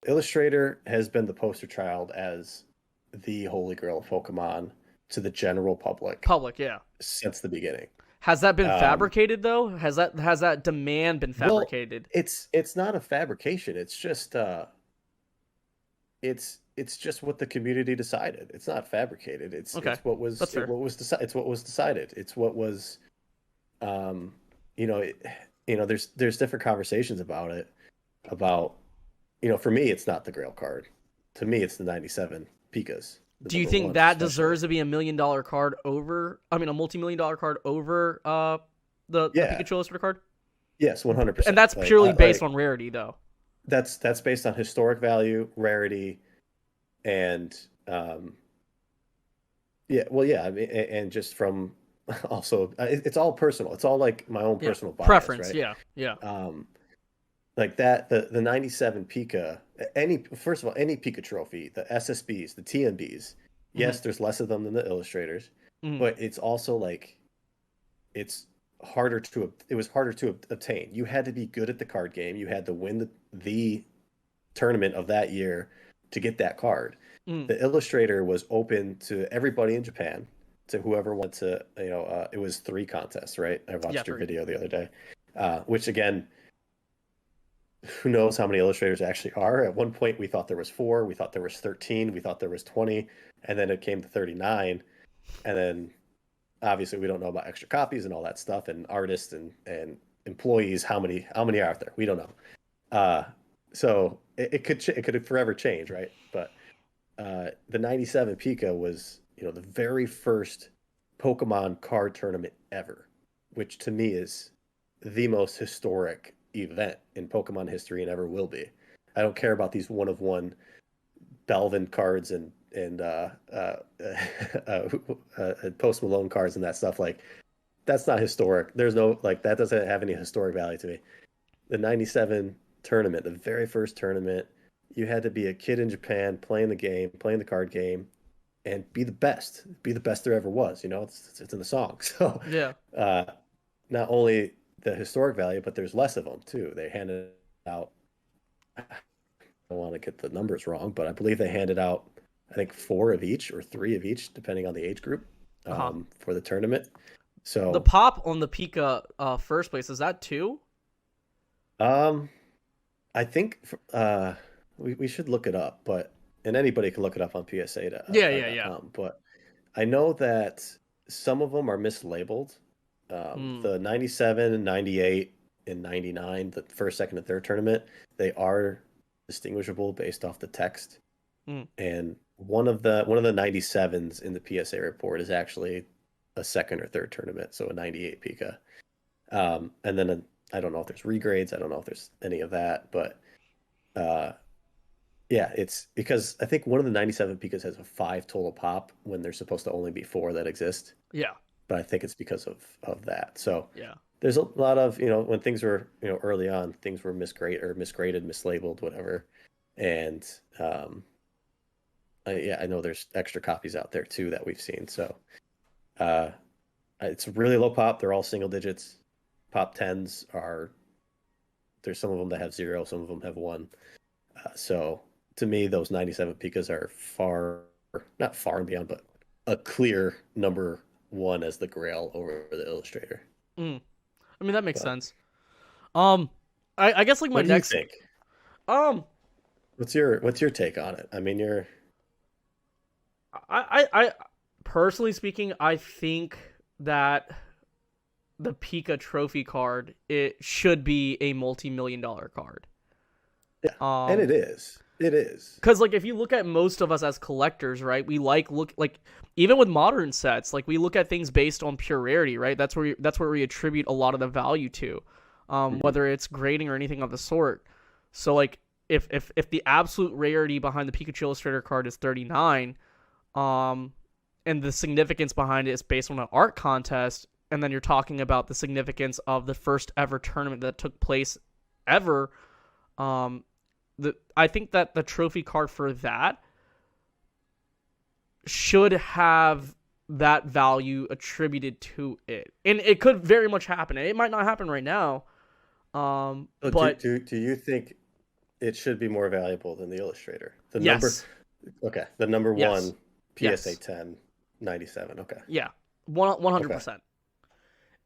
Illustrator has been the poster child as the holy grail of Pokemon to the general public Public, yeah. since the beginning. Has that been Um, fabricated though? Has that demand been well, fabricated? it's not a fabrication. It's just what the community decided. It's not fabricated. Okay, that's fair. It's what was decided. It's what was um you know it, there's different conversations about it about for me it's not the Grail card. To me it's the 97 Pikas, the Do you number think ones that especially. deserves to be $1 million card over? I mean, a multi-million-dollar card over the Yeah. Pikachu Illustrator card, Yes, and 100%. that's purely based on rarity, though. That's based on historic value, rarity, and yeah, well, yeah, I mean, and just from also, it's all personal. It's all like my own Yeah, personal bias, preference. right? Yeah, yeah. Um, like that, the 97 Pika, first of all, any Pika trophy, the SSBs, the TMBs, Hmm. yes, there's less of them than the illustrators, Hmm. but it's also like it's it was harder to obtain. You had to be good at the card game. You had to win the tournament of that year to get that card. Hmm. The illustrator was open to everybody in Japan, to whoever wanted to. It was three contests, right? I Yeah, watched your three. video the other day, which again, who knows how many illustrators actually are? At one point, we thought there was four, we thought there was 13, we thought there was 20, and then it came to 39, and then obviously we don't know about extra copies and all that stuff, and artists and employees. How many are out there? We don't know. Uh, so it could forever change, right? But the 97 Pika was the very first Pokemon card tournament ever, which to me is the most historic event in Pokemon history and ever will be. I don't care about these one of one Belvin cards and uh, Post Malone cards and that stuff. Like that's not historic. There's no like that doesn't have any historic value to me. The 97 tournament, the very first tournament, you had to be a kid in Japan playing the game, playing the card game, and be the best there ever was. It's in the song. So, Yeah. uh, not only the historic value, but there's less of them too. They handed out, I don't want to get the numbers wrong, but I believe they handed out, I think, four of each or three of each, depending on the age group, Uh huh. for the tournament. The So, pop on the Pika first place, is that two? um, I think we should look it up, but and anybody can look it up on Yeah, yeah, yeah. psa.com. But I know that some of them are mislabeled. Hmm. The 97 and 98 and 99, the first, second, and third tournament, they are distinguishable based off the text. Hmm. And one of the 97s in the PSA report is actually a second or third tournament, so a 98 Pika. And then I don't know if there's regrades. I don't know if there's any of that, but uh, yeah, it's because I think one of the 97 Pikas has a five total pop when there's supposed to only be four that exist. Yeah. But I think it's because of that. So Yeah. there's a lot of when things were early on, things were misgraded, mislabeled, whatever. And yeah, I know there's extra copies out there too that we've seen. So uh, it's really low pop. They're all single digits. Pop tens are there's some of them that have zero, some of them have one. So to me, those 97 Pikas are not far and beyond, but a clear number one as the Grail over the Illustrator. Hmm. I mean, that makes But sense. Um, I guess like my what do you next think? um, What's your take on it? I mean, you're I personally speaking, I think that the Pika trophy card it should be a multi-million-dollar card. yeah, and Um, it is. It is. because like if you look at most of us as collectors, right, we look like even with modern sets, like we look at things based on pure rarity, right? That's where we attribute a lot of the value to, Mhm. whether it's grading or anything of the sort. So like if the absolute rarity behind the Pikachu Illustrator card is 39, um, and the significance behind it is based on an art contest, and then you're talking about the significance of the first ever tournament that took place ever, um, I think that the trophy card for that should have that value attributed to it, and it could very much happen. It might not happen right now, So but do you think? it should be more valuable than the Illustrator. Yes. The number Yes. one PSA Yes. 10, 97. Okay. Yeah. Okay. 100%.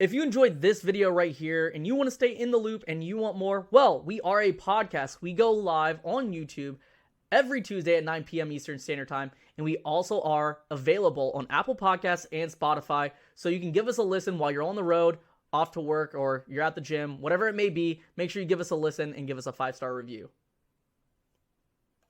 If you enjoyed this video right here and you want to stay in the loop and you want more, well, we are a podcast. We go live on YouTube every Tuesday at 9 p.m. Eastern Standard Time, and we also are available on Apple Podcasts and Spotify, so you can give us a listen while you're on the road, off to work, or you're at the gym, whatever it may be. Make sure you give us a listen and give us a 5-star review.